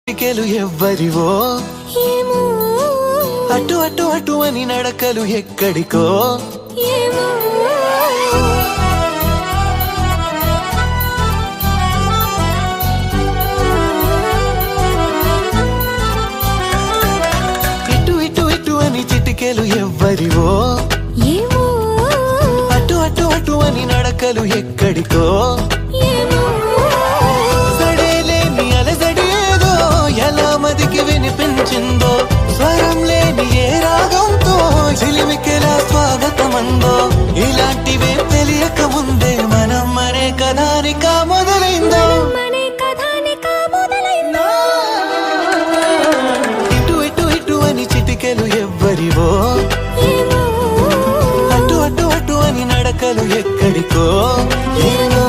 చిటికెలు ఎవ్వరివో ఏమో అటు అటు అటు అని నడకలు ఎక్కడికో ఏమో ఇటు ఇటు ఇటు అని చిటికెలు ఎవ్వరివో ఏమో అటు అటు అటు అని నడకలు ఎక్కడికో ఏమో సడేలేని అలజడి ఏదో ఎలా మదికి వినిపించిందో స్వరం లేని ఏ రాగంతో చిలిమికెలా స్వాగతమందో ఇలాంటివే తెలియక ముందే మనం మరే కథానిక మొదలైందో మనే కథానిక మొదలైందో ఇటు ఇటు ఇటు అని చిటికెలు ఎవ్వరివో ఏమో అటు అటు అటు అని నడకలు ఎక్కడికో ఏమో